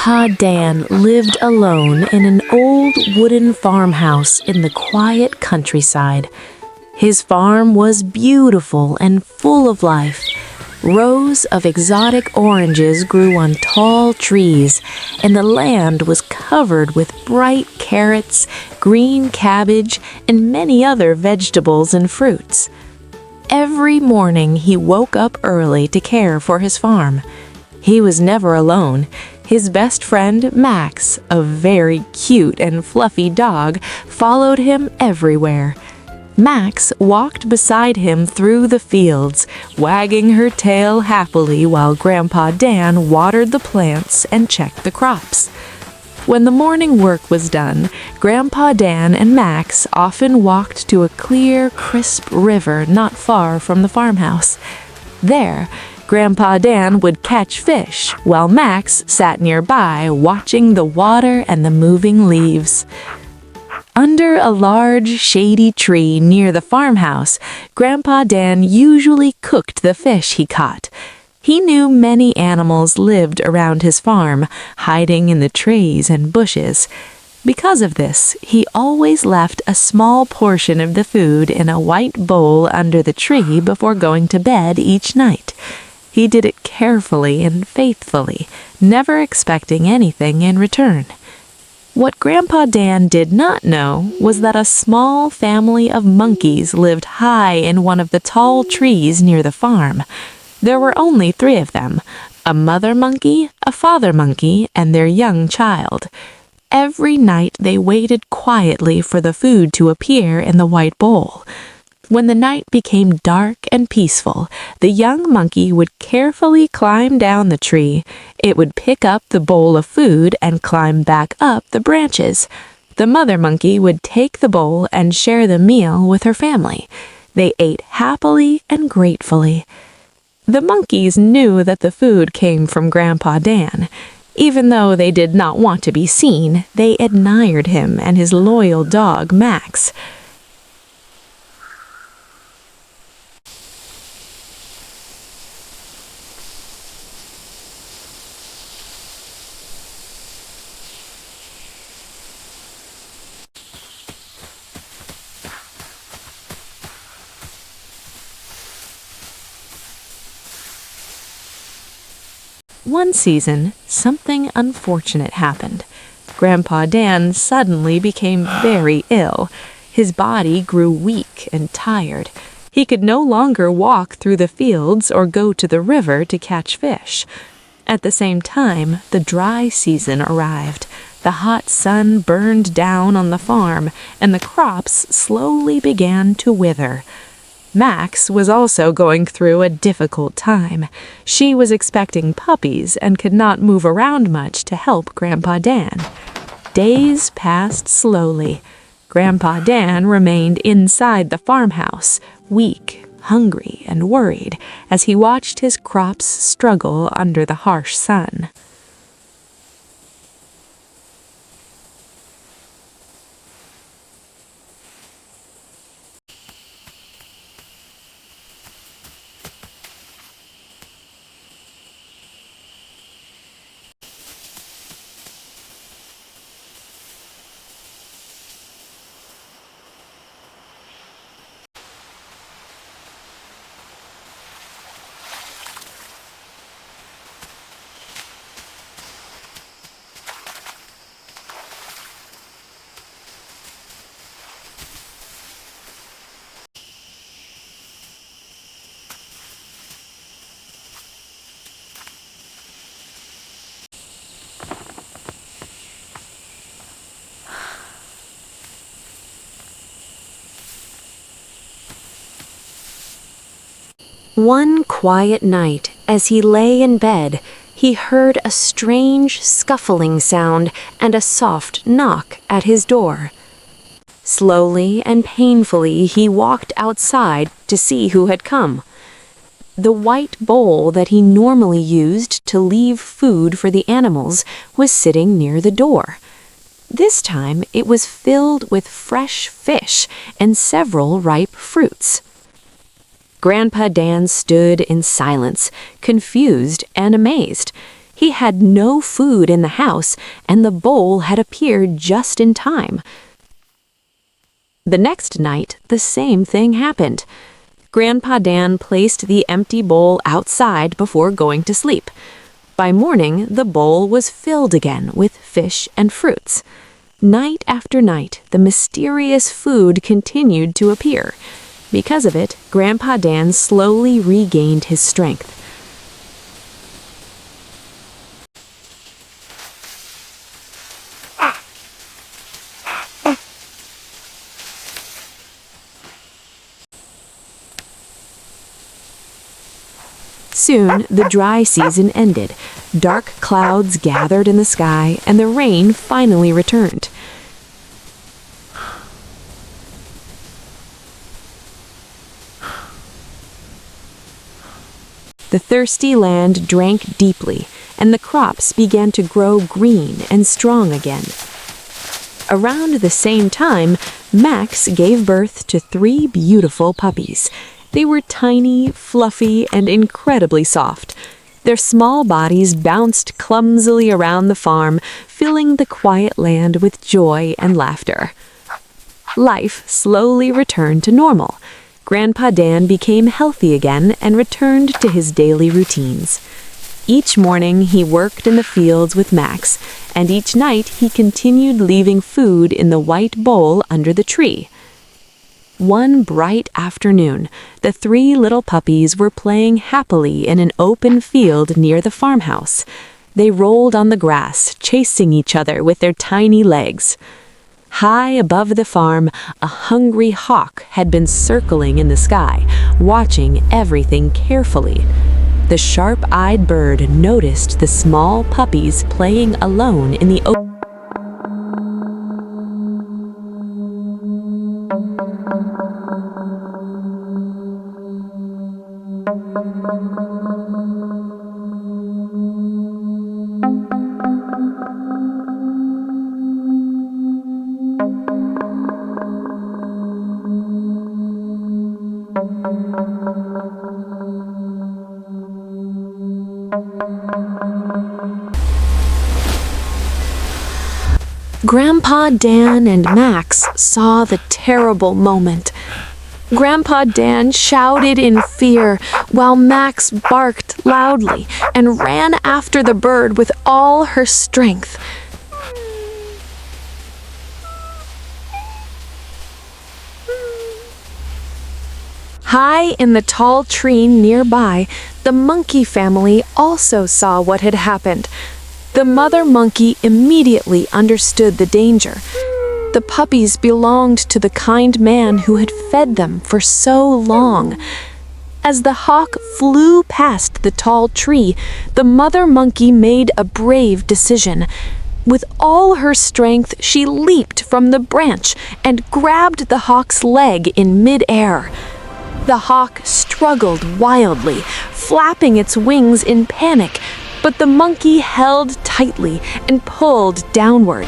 Grandpa Dan lived alone in an old wooden farmhouse in the quiet countryside. His farm was beautiful and full of life. Rows of exotic oranges grew on tall trees, and the land was covered with bright carrots, green cabbage, and many other vegetables and fruits. Every morning he woke up early to care for his farm. He was never alone. His best friend, Max, a very cute and fluffy dog, followed him everywhere. Max walked beside him through the fields, wagging her tail happily while Grandpa Dan watered the plants and checked the crops. When the morning work was done, Grandpa Dan and Max often walked to a clear, crisp river not far from the farmhouse. There, Grandpa Dan would catch fish, while Max sat nearby watching the water and the moving leaves. Under a large, shady tree near the farmhouse, Grandpa Dan usually cooked the fish he caught. He knew many animals lived around his farm, hiding in the trees and bushes. Because of this, he always left a small portion of the food in a white bowl under the tree before going to bed each night. He did it carefully and faithfully, never expecting anything in return. What Grandpa Dan did not know was that a small family of monkeys lived high in one of the tall trees near the farm. There were only 3 of them, a mother monkey, a father monkey, and their young child. Every night they waited quietly for the food to appear in the white bowl. When the night became dark and peaceful, the young monkey would carefully climb down the tree. It would pick up the bowl of food and climb back up the branches. The mother monkey would take the bowl and share the meal with her family. They ate happily and gratefully. The monkeys knew that the food came from Grandpa Dan. Even though they did not want to be seen, they admired him and his loyal dog, Max. One season, something unfortunate happened. Grandpa Dan suddenly became very ill. His body grew weak and tired. He could no longer walk through the fields or go to the river to catch fish. At the same time, the dry season arrived. The hot sun burned down on the farm, and the crops slowly began to wither. Max was also going through a difficult time. She was expecting puppies and could not move around much to help Grandpa Dan. Days passed slowly. Grandpa Dan remained inside the farmhouse, weak, hungry, and worried, as he watched his crops struggle under the harsh sun. One quiet night, as he lay in bed, he heard a strange scuffling sound and a soft knock at his door. Slowly and painfully he walked outside to see who had come. The white bowl that he normally used to leave food for the animals was sitting near the door. This time it was filled with fresh fish and several ripe fruits. Grandpa Dan stood in silence, confused and amazed. He had no food in the house, and the bowl had appeared just in time. The next night, the same thing happened. Grandpa Dan placed the empty bowl outside before going to sleep. By morning, the bowl was filled again with fish and fruits. Night after night, the mysterious food continued to appear. Because of it, Grandpa Dan slowly regained his strength. Soon, the dry season ended. Dark clouds gathered in the sky, and the rain finally returned. The thirsty land drank deeply, and the crops began to grow green and strong again. Around the same time, Max gave birth to 3 beautiful puppies. They were tiny, fluffy, and incredibly soft. Their small bodies bounced clumsily around the farm, filling the quiet land with joy and laughter. Life slowly returned to normal. Grandpa Dan became healthy again and returned to his daily routines. Each morning he worked in the fields with Max, and each night he continued leaving food in the white bowl under the tree. One bright afternoon, the 3 little puppies were playing happily in an open field near the farmhouse. They rolled on the grass, chasing each other with their tiny legs. High above the farm, a hungry hawk had been circling in the sky, watching everything carefully. The sharp-eyed bird noticed the small puppies playing alone in the open. Grandpa Dan and Max saw the terrible moment. Grandpa Dan shouted in fear, while Max barked loudly and ran after the bird with all her strength. High in the tall tree nearby, the monkey family also saw what had happened. The mother monkey immediately understood the danger. The puppies belonged to the kind man who had fed them for so long. As the hawk flew past the tall tree, the mother monkey made a brave decision. With all her strength, she leaped from the branch and grabbed the hawk's leg in mid-air. The hawk struggled wildly, flapping its wings in panic, but the monkey held tightly and pulled downward.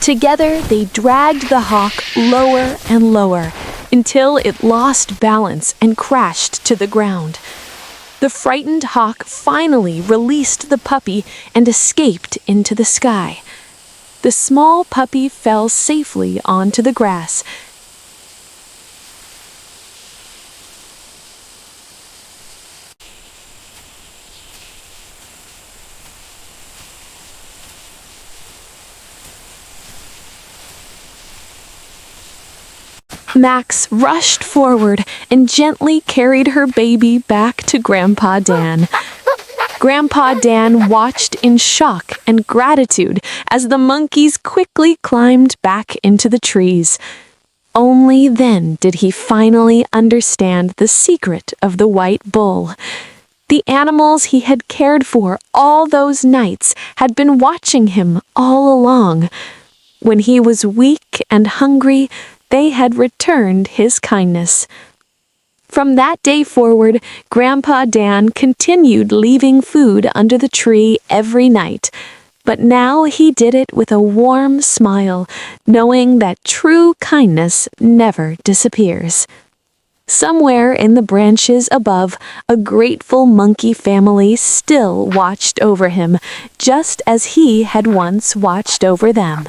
Together, they dragged the hawk lower and lower until it lost balance and crashed to the ground. The frightened hawk finally released the puppy and escaped into the sky. The small puppy fell safely onto the grass. Max rushed forward and gently carried her baby back to Grandpa Dan. Grandpa Dan watched in shock and gratitude as the monkeys quickly climbed back into the trees. Only then did he finally understand the secret of the white bull. The animals he had cared for all those nights had been watching him all along. When he was weak and hungry, they had returned his kindness. From that day forward, Grandpa Dan continued leaving food under the tree every night. But now he did it with a warm smile, knowing that true kindness never disappears. Somewhere in the branches above, a grateful monkey family still watched over him, just as he had once watched over them.